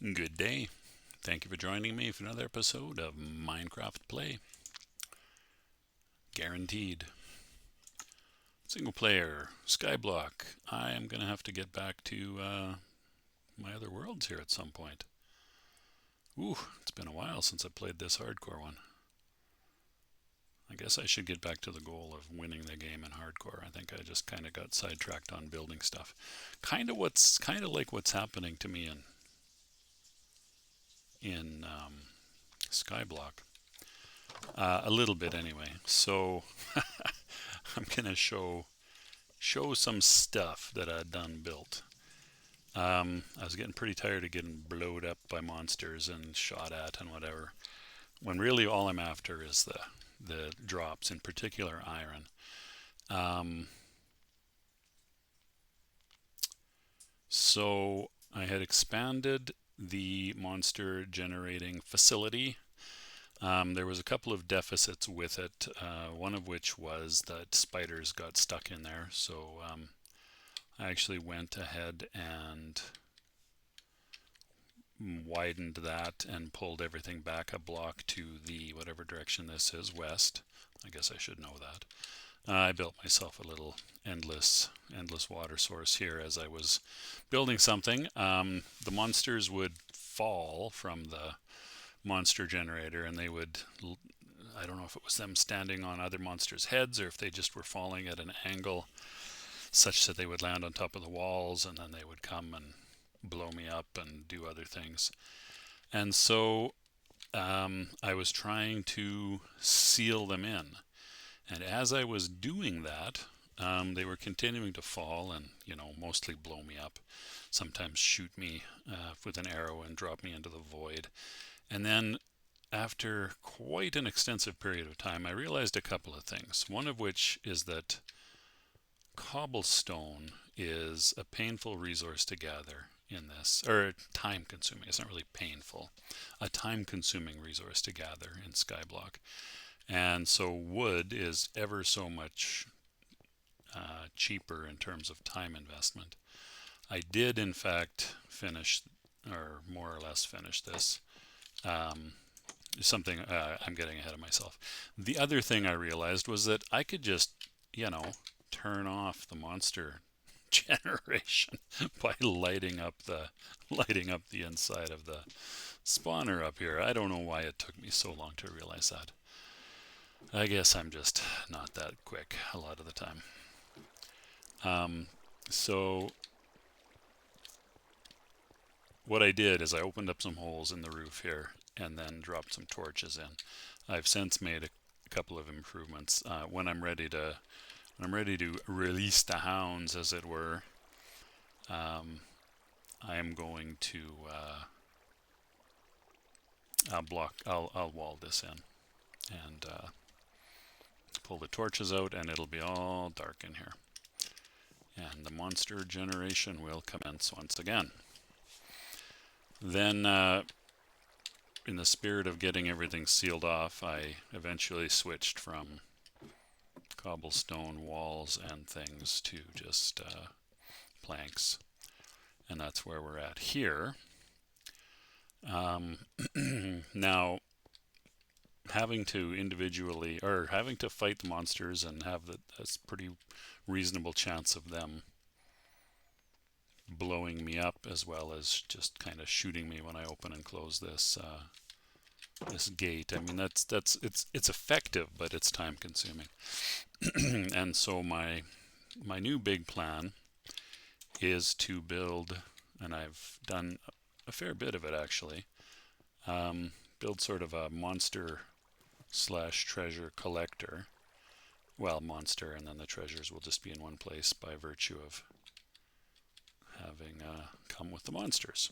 Good day. Thank you for joining me for another episode of Minecraft Play. Guaranteed. Single player, Skyblock. I am going to have to get back to my other worlds here at some point. Ooh, it's been a while since I played this hardcore one. I guess I should get back to the goal of winning the game in hardcore. I think I just kind of got sidetracked on building stuff. Kind of like what's happening to me in Skyblock. A little bit anyway. So I'm gonna show some stuff that I done built. I was getting pretty tired of getting blowed up by monsters and shot at and whatever. When really all I'm after is the drops, in particular iron. Um, so I had expanded the monster generating facility. There was a couple of deficits with it, one of which was that spiders got stuck in there. So I actually went ahead and widened that and pulled everything back a block to the whatever direction this is, west. I guess I should know that. I built myself a little endless water source here as I was building something. The monsters would fall from the monster generator and they would, I don't know if it was them standing on other monsters' heads or if they just were falling at an angle such that they would land on top of the walls and then they would come and blow me up and do other things. And so I was trying to seal them in. And as I was doing that, they were continuing to fall and, mostly blow me up. Sometimes shoot me with an arrow and drop me into the void. And then after quite an extensive period of time, I realized a couple of things. One of which is that cobblestone is a painful resource to gather in this, or time consuming. It's not really painful, a time consuming resource to gather in Skyblock. And so wood is ever so much cheaper in terms of time investment. I did, in fact, finish, or more or less finish this. Um, Something I'm getting ahead of myself. The other thing I realized was that I could just, turn off the monster generation by lighting up the inside of the spawner up here. I don't know why it took me so long to realize that. I guess I'm just not that quick a lot of the time. So what I did is I opened up some holes in the roof here and then dropped some torches in. I've since made a couple of improvements. When I'm ready to release the hounds, as it were, I am going to I'll wall this in and pull the torches out, and it'll be all dark in here. And the monster generation will commence once again. Then, in the spirit of getting everything sealed off, I eventually switched from cobblestone walls and things to just planks. And that's where we're at here. Now, having to fight the monsters and have a pretty reasonable chance of them blowing me up as well as just kind of shooting me when I open and close this gate. I mean, it's effective, but it's time consuming. And so my new big plan is to build, and I've done a fair bit of it actually, build sort of a monster slash treasure collector. Well, monster, and then the treasures will just be in one place by virtue of having come with the monsters.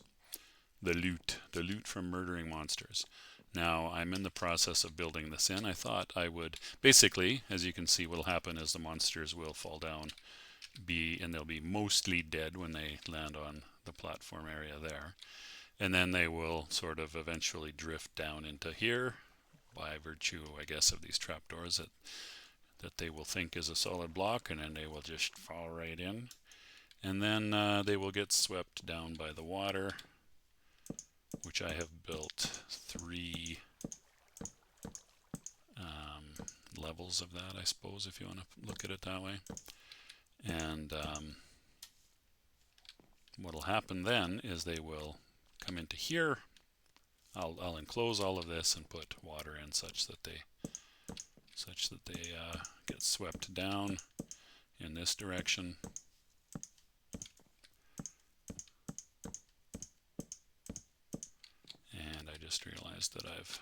The loot from murdering monsters. Now, I'm in the process of building this in. I thought I would, basically, as you can see, what will happen is the monsters will fall down, and they'll be mostly dead when they land on the platform area there. And then they will sort of eventually drift down into here by virtue, I guess, of these trapdoors that they will think is a solid block, and then they will just fall right in. And then they will get swept down by the water which I have built 3 levels of that, I suppose, if you want to look at it that way. And what will happen then is they will come into here. I'll enclose all of this and put water in such that they get swept down in this direction. And I just realized that I've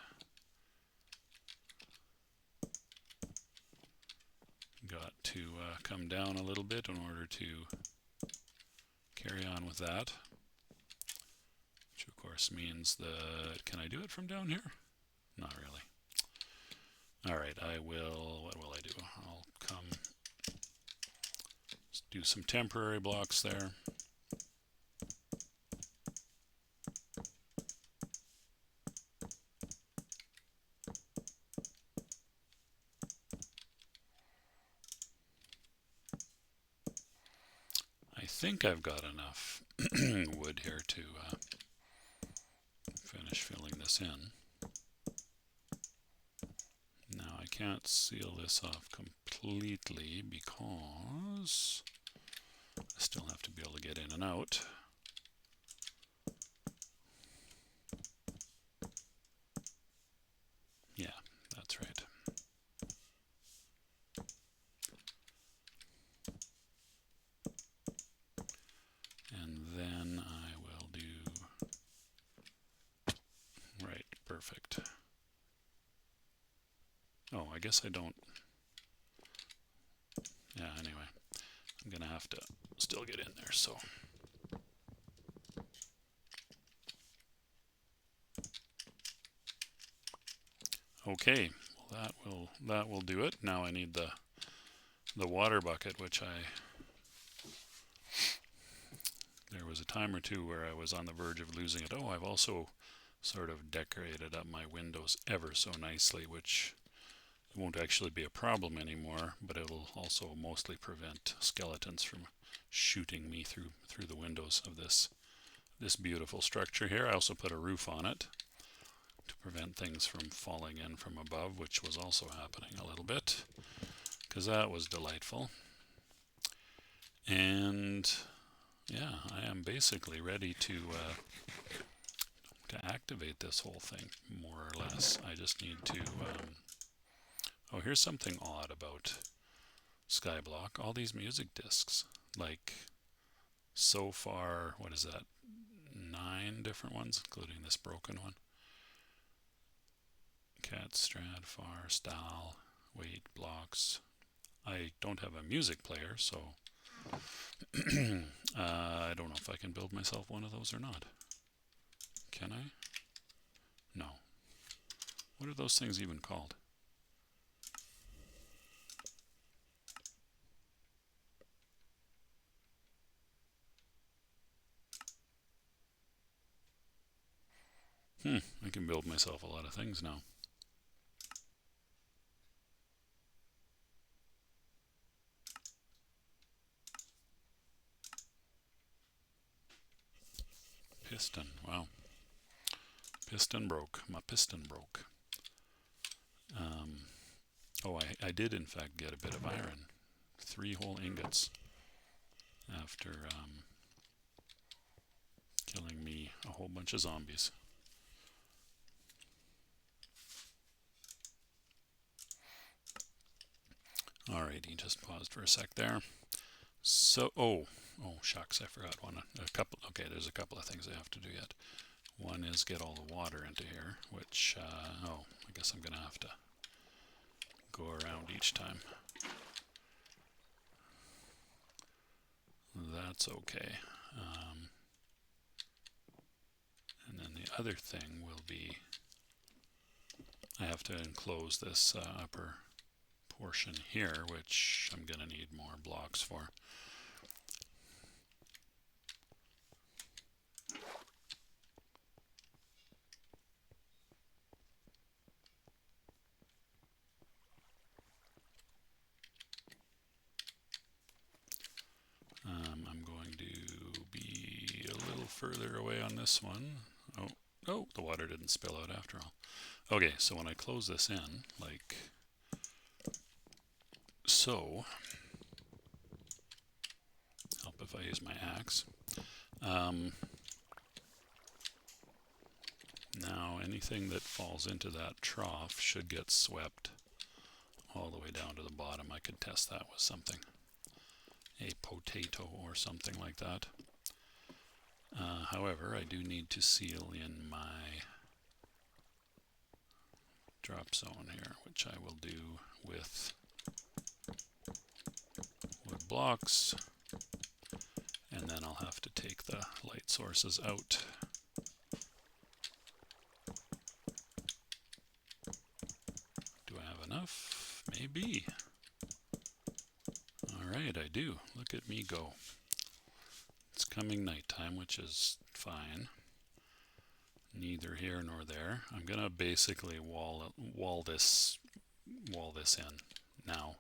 got to come down a little bit in order to carry on with that, which of course means that, can I do it from down here? Not really. Alright, what will I do? I'll come do some temporary blocks there. I think I've got enough wood here to finish filling this in. Now I can't seal this off completely because I still have to be able to get in and out. Yeah, that's right. And then I will do, right, perfect. Oh, I guess I don't, yeah, anyway, I'm gonna have to still get in there, so. Okay, well that will do it. Now I need the water bucket, which there was a time or two where I was on the verge of losing it. Oh, I've also sort of decorated up my windows ever so nicely, which won't actually be a problem anymore, but it will also mostly prevent skeletons from shooting me through the windows of this beautiful structure here. I also put a roof on it to prevent things from falling in from above, which was also happening a little bit, because that was delightful. And yeah, I am basically ready to activate this whole thing, more or less. I just need to oh, here's something odd about Skyblock. All these music discs, like so far, what is that, 9 different ones, including this broken one. Cat, Strad, Far, Style, Weight, Blocks. I don't have a music player, so I don't know if I can build myself one of those or not. Can I? No. What are those things even called? I can build myself a lot of things now. Piston, wow. Piston broke. My piston broke. Oh, I did in fact get a bit of iron. 3 whole ingots after killing me a whole bunch of zombies. Alrighty, just paused for a sec there. So, oh shucks, I forgot one. Okay, there's a couple of things I have to do yet. One is get all the water into here, which, oh, I guess I'm going to have to go around each time. That's okay. And then the other thing will be, I have to enclose this upper portion here, which I'm going to need more blocks for. I'm going to be a little further away on this one. Oh, Oh, the water didn't spill out after all. Okay, so when I close this in, like so, help if I use my axe. Now anything that falls into that trough should get swept all the way down to the bottom. I could test that with something, a potato or something like that. However, I do need to seal in my drop zone here, which I will do with wood blocks, and then I'll have to take the light sources out. Do I have enough? Maybe. Alright, I do. Look at me go. It's coming nighttime, which is fine. Neither here nor there. I'm gonna basically wall this in now.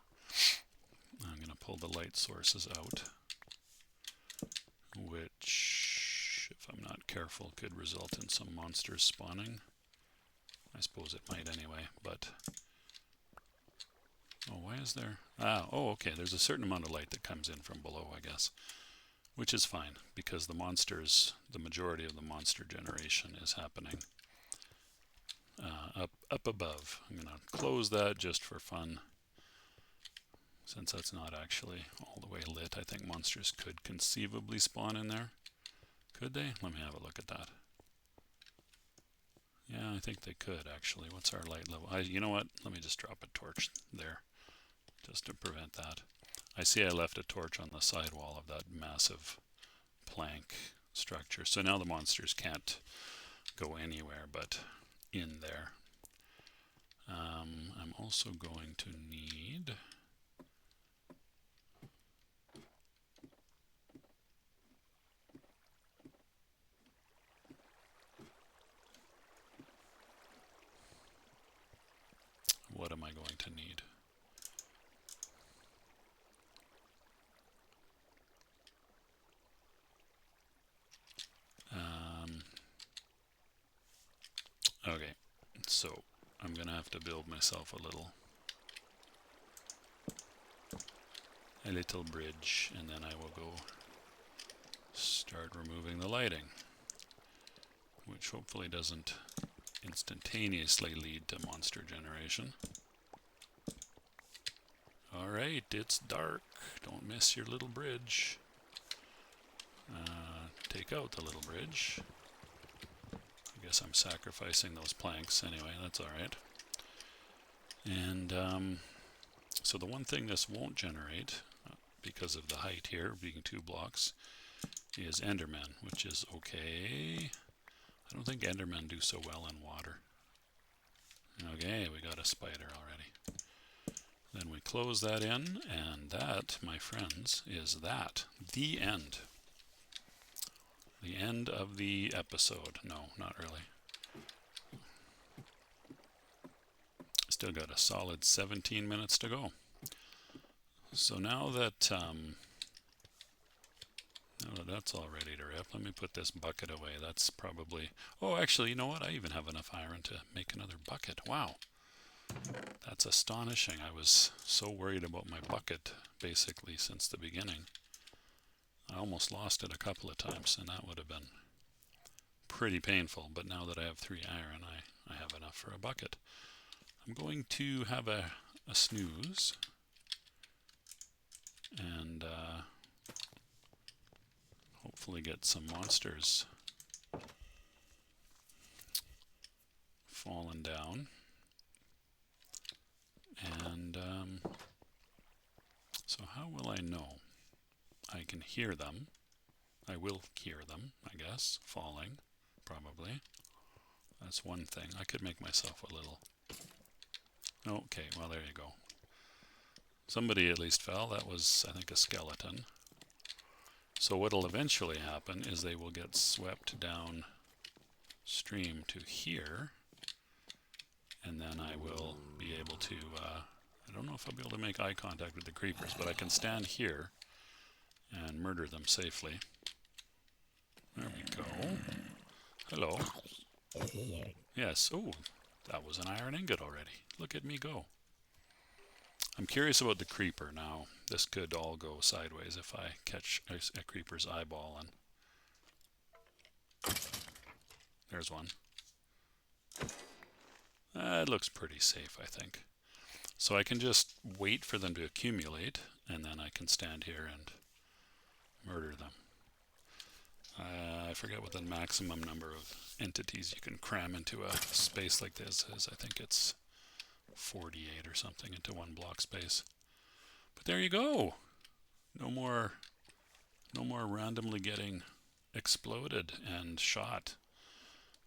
I'm gonna pull the light sources out, which, if I'm not careful, could result in some monsters spawning. I suppose it might anyway, but oh, why is there? Oh, okay. There's a certain amount of light that comes in from below, I guess, which is fine because the monsters, the majority of the monster generation is happening up above. I'm gonna close that just for fun, since that's not actually all the way lit. I think monsters could conceivably spawn in there. Could they? Let me have a look at that. Yeah, I think they could actually. What's our light level? You know what? Let me just drop a torch there just to prevent that. I see I left a torch on the sidewall of that massive plank structure. So now the monsters can't go anywhere but in there. I'm also going to need what am I going to need? Okay, so I'm gonna have to build myself a little bridge, and then I will go start removing the lighting, which hopefully doesn't instantaneously lead to monster generation. Alright, it's dark. Don't miss your little bridge. Take out the little bridge. I guess I'm sacrificing those planks anyway, that's alright. And so the one thing this won't generate, because of the height here being 2 blocks, is Endermen, which is okay. I don't think Endermen do so well in water. Okay, we got a spider already. Then we close that in, and that, my friends, is that. The end. The end of the episode. No, not really. Still got a solid 17 minutes to go. So now that that's all ready to rip, let me put this bucket away. That's probably... Oh, actually, you know what? I even have enough iron to make another bucket. Wow. That's astonishing. I was so worried about my bucket, basically, since the beginning. I almost lost it a couple of times, and that would have been pretty painful. But now that I have 3 iron, I have enough for a bucket. I'm going to have a snooze. And hopefully get some monsters falling down. And so how will I know? I can hear them. I will hear them, I guess, falling, probably. That's one thing. I could make myself a little... Okay, well, there you go. Somebody at least fell. That was, I think, a skeleton. So what'll eventually happen is they will get swept down stream to here, and then I will be able to, I don't know if I'll be able to make eye contact with the creepers, but I can stand here and murder them safely. There we go. Hello. Yes. Oh, that was an iron ingot already. Look at me go. I'm curious about the creeper now. This could all go sideways if I catch a creeper's eyeball, and there's one. It looks pretty safe, I think. So I can just wait for them to accumulate, and then I can stand here and murder them. I forget what the maximum number of entities you can cram into a space like this is. I think it's 48 or something into one block space. But there you go. No more randomly getting exploded and shot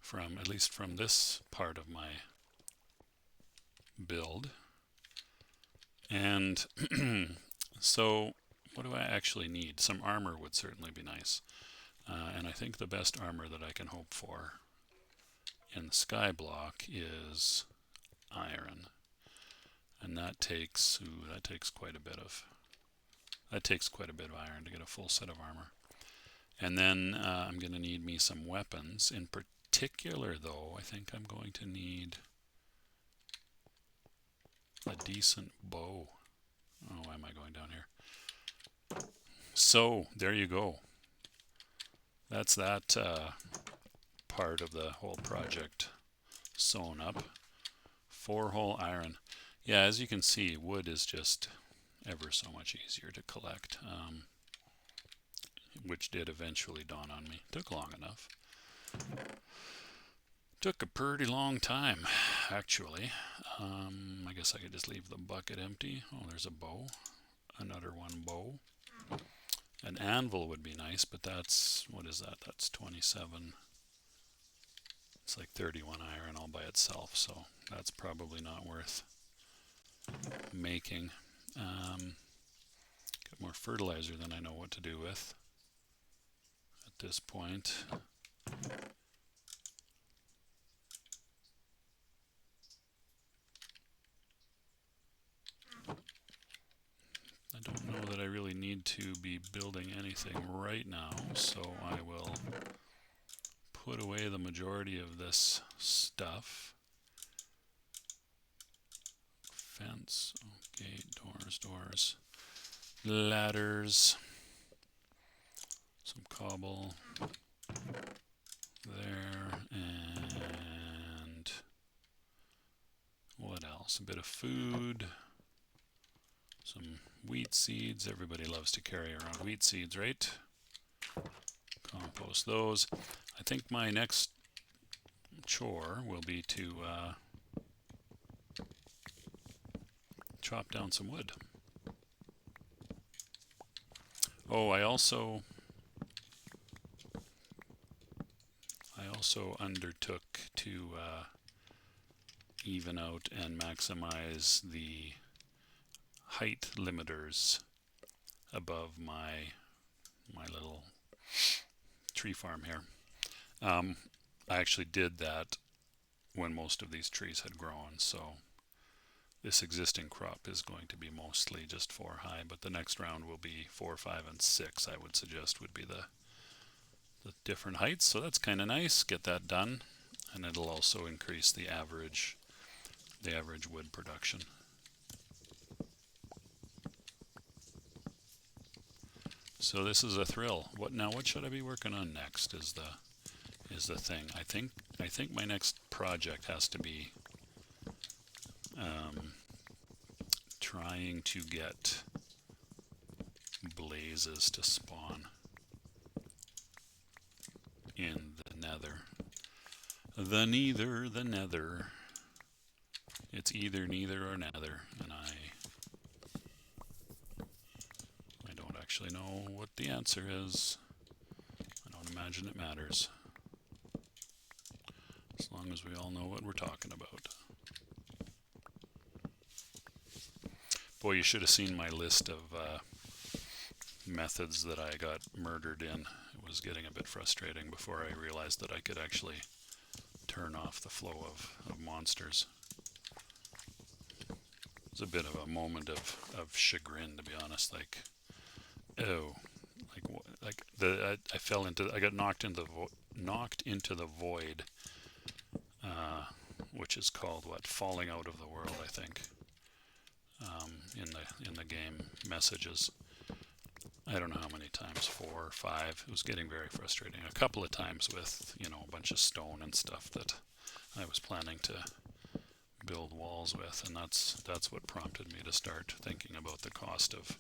from, at least from this part of my build. And so what do I actually need? Some armor would certainly be nice. And I think the best armor that I can hope for in the Skyblock is iron. And that takes quite a bit of iron to get a full set of armor. And then I'm going to need me some weapons. In particular, though, I think I'm going to need a decent bow. Oh, why am I going down here? So there you go. That's that part of the whole project sewn up. 4-hole iron. Yeah, as you can see, wood is just ever so much easier to collect, which did eventually dawn on me. Took long enough. Took a pretty long time, actually. I guess I could just leave the bucket empty. Oh, there's a bow. Another one bow. An anvil would be nice, but that's, what is that? That's 27. It's like 31 iron all by itself, so that's probably not worth making. Got more fertilizer than I know what to do with at this point. I don't know that I really need to be building anything right now, so I will put away the majority of this stuff. Fence, gate, doors, ladders, some cobble there, and what else? A bit of food, some wheat seeds. Everybody loves to carry around wheat seeds, right? Compost those. I think my next chore will be to chop down some wood. Oh, I also undertook to even out and maximize the height limiters above my little tree farm here. I actually did that when most of these trees had grown, so this existing crop is going to be mostly just 4 high, but the next round will be 4, 5, and 6, I would suggest would be the different heights. So that's kind of nice. Get that done, and it'll also increase the average wood production. So this is a thrill. What should I be working on next is the thing. I think my next project has to be trying to get blazes to spawn in the nether. The nether. It's either neither or nether, and I don't actually know what the answer is. I don't imagine it matters, as long as we all know what we're talking about. Boy, you should have seen my list of methods that I got murdered in. It was getting a bit frustrating before I realized that I could actually turn off the flow of monsters. It was a bit of a moment of chagrin, to be honest. Like, oh, I got knocked into the void which is called what, falling out of the world, I think, in the game messages. I don't know how many times, 4 or 5. It was getting very frustrating. A couple of times with, you know, a bunch of stone and stuff that I was planning to build walls with, and that's what prompted me to start thinking about the cost of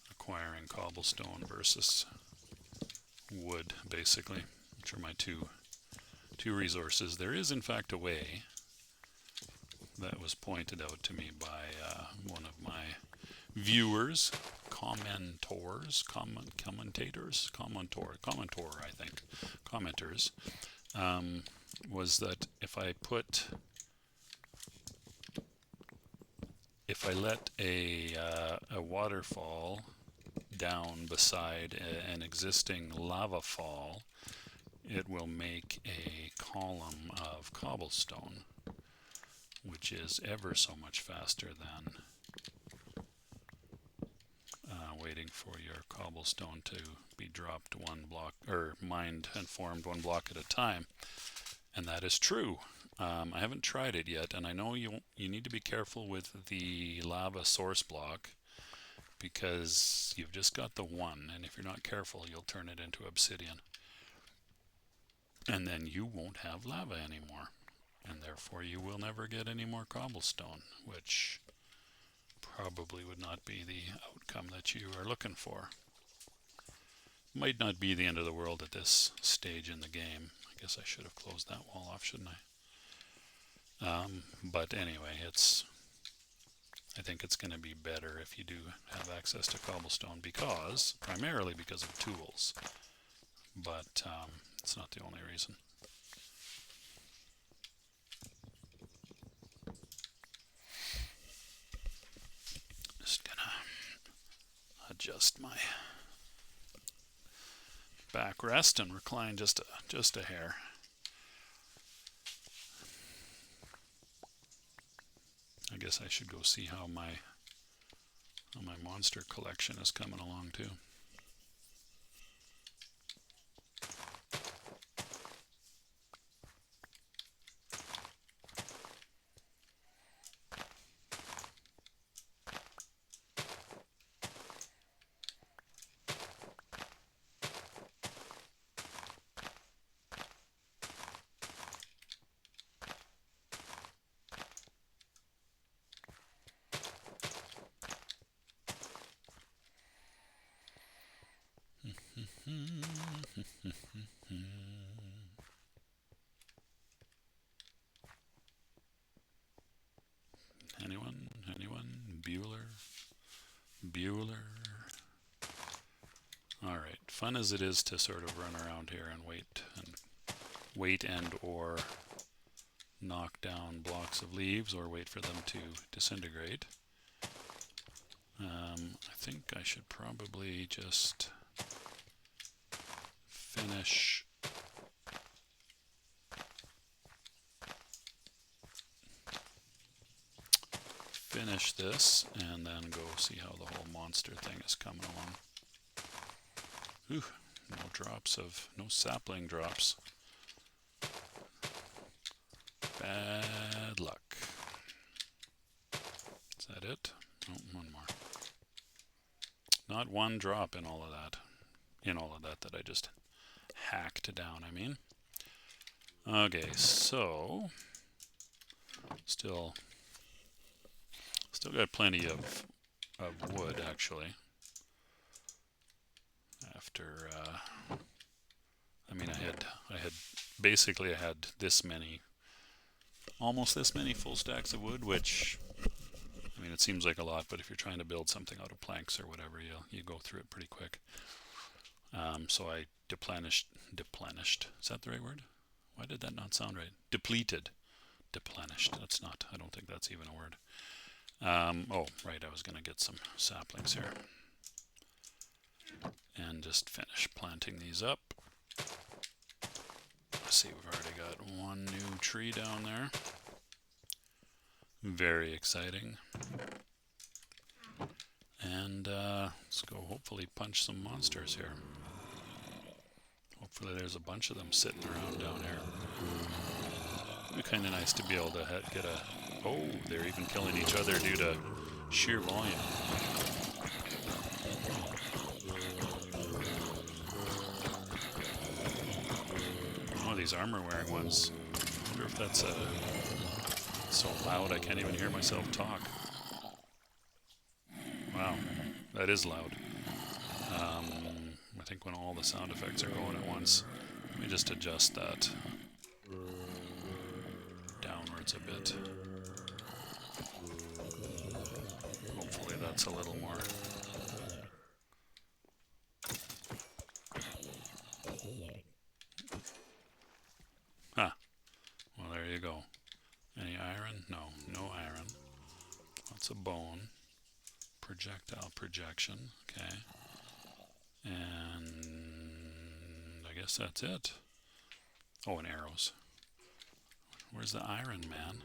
acquiring cobblestone versus wood, basically, which are my two resources. There is in fact a way that was pointed out to me by one of my viewers, commentors, I think, commenters, was that if I let a waterfall down beside an existing lava fall, it will make a column of cobblestone, which is ever so much faster than waiting for your cobblestone to be dropped one block, or mined and formed one block at a time. And that is true. I haven't tried it yet, and I know you need to be careful with the lava source block, because you've just got the one, and if you're not careful, you'll turn it into obsidian. And then you won't have lava anymore, and therefore you will never get any more cobblestone, which probably would not be the outcome that you are looking for. Might not be the end of the world at this stage in the game. I guess I should have closed that wall off, shouldn't I? But anyway, I think it's going to be better if you do have access to cobblestone, primarily because of tools. But it's not the only reason. Just gonna adjust my backrest and recline just a hair. I guess I should go see how my monster collection is coming along too. Anyone? Bueller? Alright, fun as it is to sort of run around here and wait and or knock down blocks of leaves or wait for them to disintegrate. I think I should probably just finish this and then go see how the whole monster thing is coming along. Ooh, no sapling drops. Bad luck. Is that it? Oh, one more. Not one drop in all of that. That I just hacked down, I mean. Okay, so still got plenty of wood, actually. After I mean, I had basically this many, almost this many full stacks of wood, which, I mean, it seems like a lot, but if you're trying to build something out of planks or whatever, you go through it pretty quick. So I deplenished. Is that the right word? Why did that not sound right? Depleted. Deplenished. That's not. I don't think that's even a word. Oh, right. I was going to get some saplings here. And just finish planting these up. Let's see, we've already got one new tree down there. Very exciting. And let's go hopefully punch some monsters here. Hopefully there's a bunch of them sitting around down here. be kind of nice to be able to get a... Oh, they're even killing each other due to sheer volume. Oh, these armor-wearing ones. I wonder if that's so loud I can't even hear myself talk. Wow, that is loud. I think when all the sound effects are going at once. Let me just adjust that downwards a bit. Hopefully that's a little more. Ah, well there you go. Any iron? No, no iron. Lots of bone. Projectile projection, okay. And I guess that's it. Oh, and arrows. Where's the Iron Man?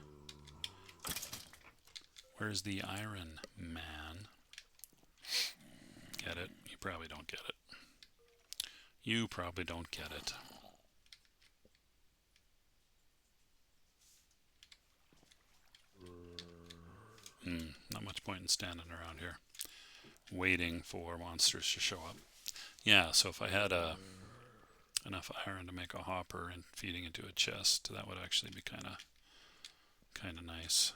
Where's the Iron Man? Get it? You probably don't get it. You probably don't get it. Not much point in standing around here waiting for monsters to show up. Yeah, so if I had enough iron to make a hopper and feeding into a chest, that would actually be kind of nice.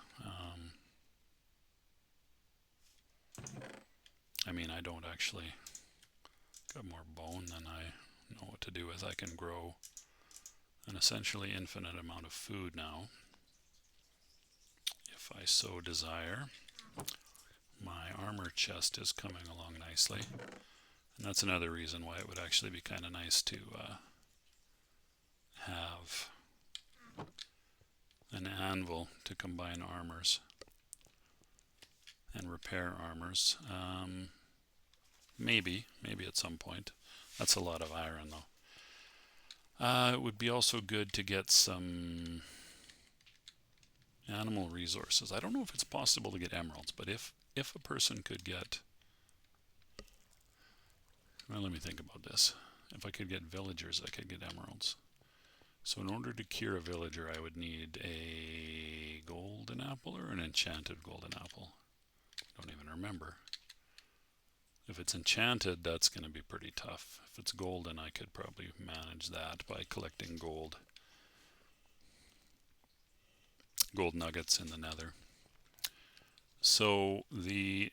I mean, I don't actually got more bone than I know what to do with. I can grow an essentially infinite amount of food now, if I so desire. My armor chest is coming along nicely, and that's another reason why it would actually be kind of nice to have an anvil to combine armors and repair armors. Maybe at some point. That's a lot of iron though. It would be also good to get some animal resources. I don't know if it's possible to get emeralds, but if a person could get... Well, let me think about this. If I could get villagers, I could get emeralds. So in order to cure a villager, I would need a golden apple or an enchanted golden apple. I don't even remember. If it's enchanted, that's going to be pretty tough. If it's golden, I could probably manage that by collecting gold nuggets in the nether. So the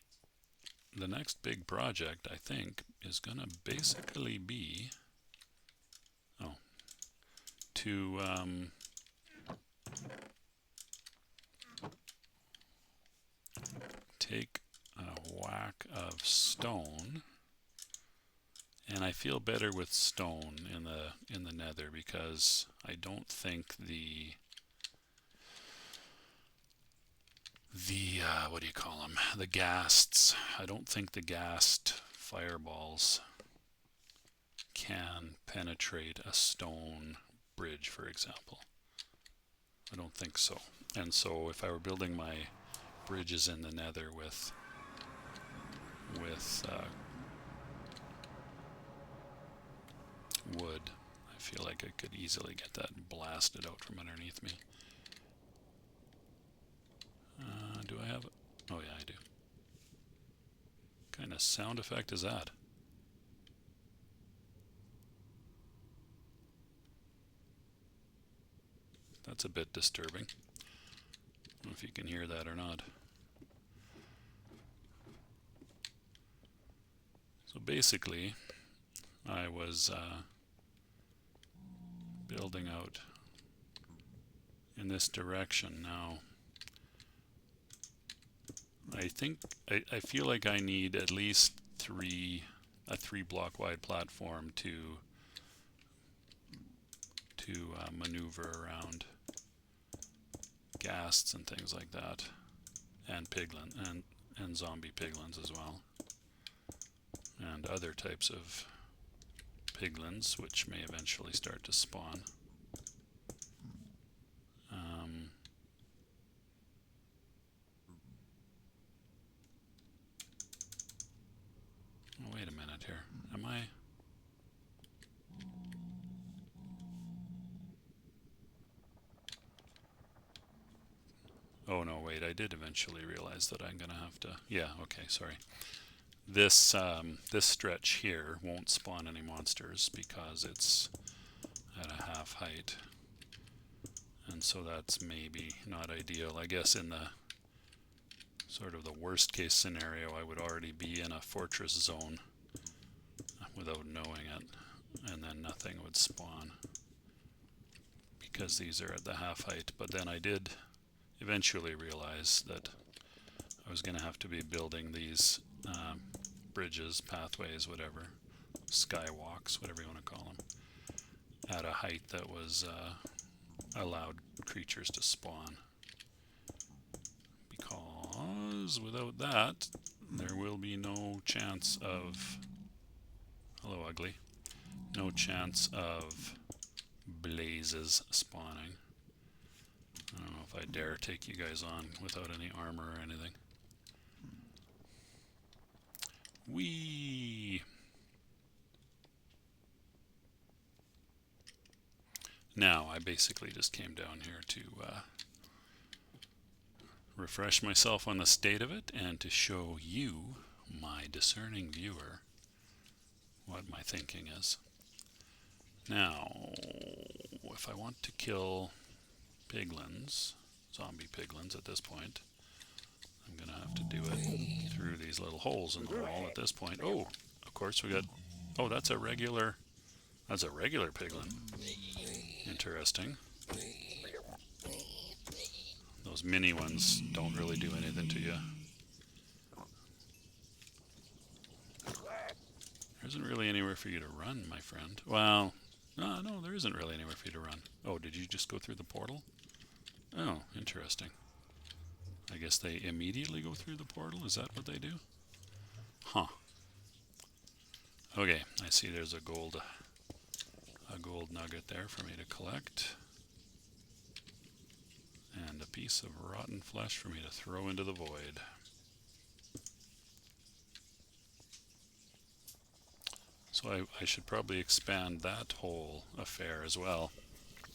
next big project, I think, is going to basically be to take a whack of stone, and I feel better with stone in the nether because I don't think the what do you call them? The ghasts. I don't think the ghast fireballs can penetrate a stone bridge, for example. I don't think so. And so if I were building my bridges in the nether with wood, I feel like I could easily get that blasted out from underneath me. Do I have it? Oh yeah, I do. What kind of sound effect is that? That's a bit disturbing. I don't know if you can hear that or not. So basically, I was building out in this direction now. I feel like I need at least a 3 block wide platform to maneuver around ghasts and things like that, and piglin and zombie piglins as well, and other types of piglins which may eventually start to spawn. Oh, wait a minute here. Am I... Oh no, wait, I did eventually realize that I'm gonna have to, yeah, okay, sorry. This stretch here won't spawn any monsters because it's at a half height. And so that's maybe not ideal. I guess in the sort of the worst case scenario, I would already be in a fortress zone without knowing it, and then nothing would spawn because these are at the half height. But then I did eventually realize that I was going to have to be building these bridges, pathways, whatever, skywalks, whatever you want to call them, at a height that was allowed creatures to spawn. Because without that, there will be no chance of, hello ugly, no chance of blazes spawning. I don't know if I dare take you guys on without any armor or anything. Whee! Now, I basically just came down here to refresh myself on the state of it and to show you, my discerning viewer, what my thinking is. Now, if I want to kill piglins, zombie piglins at this point, I'm going to have to do it through these little holes in the wall at this point. Oh, of course we got, oh, that's a regular piglin. Interesting. Those mini ones don't really do anything to you. There isn't really anywhere for you to run, my friend. Well, no, there isn't really anywhere for you to run. Oh, did you just go through the portal? Oh, interesting. I guess they immediately go through the portal? Is that what they do? Huh. Okay, I see there's a gold nugget there for me to collect. And a piece of rotten flesh for me to throw into the void. So I should probably expand that whole affair as well.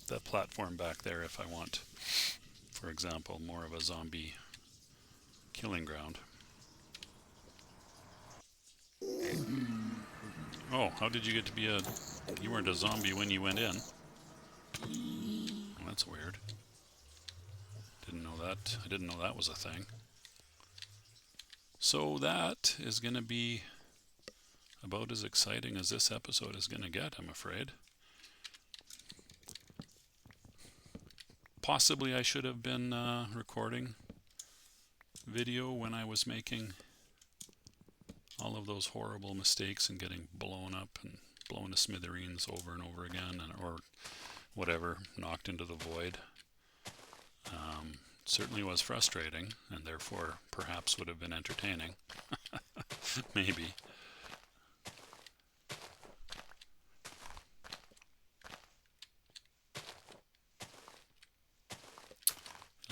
That platform back there if I want, for example, more of a zombie killing ground. Oh, how did you get to be a... You weren't a zombie when you went in. Well, that's weird. Didn't know that. I didn't know that was a thing. So that is going to be about as exciting as this episode is going to get, I'm afraid. Possibly I should have been recording video when I was making all of those horrible mistakes and getting blown up and blown to smithereens over and over again, or whatever, knocked into the void. Certainly was frustrating, and therefore perhaps would have been entertaining. Maybe.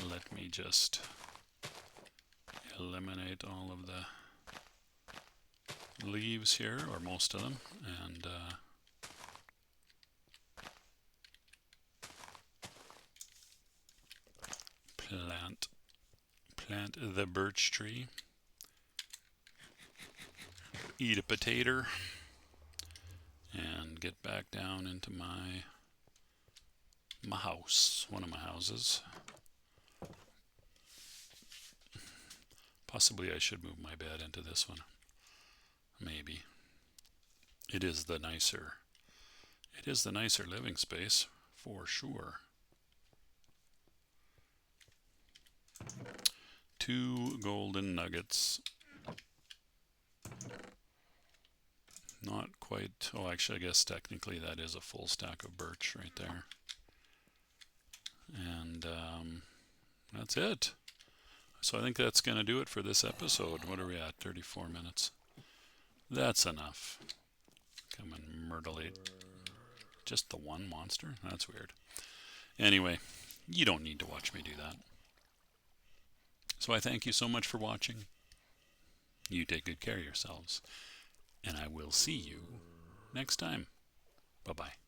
Let me just eliminate all of the leaves here, or most of them, and plant the birch tree. Eat a potato and get back down into my house, one of my houses. Possibly I should move my bed into this one. Maybe. It is the nicer living space, for sure. 2 golden nuggets. Not quite, oh actually I guess technically that is a full stack of birch right there. And that's it. So I think that's going to do it for this episode. What are we at? 34 minutes. That's enough. Come and murderate just the one monster? That's weird. Anyway, you don't need to watch me do that. So I thank you so much for watching. You take good care of yourselves. And I will see you next time. Bye-bye.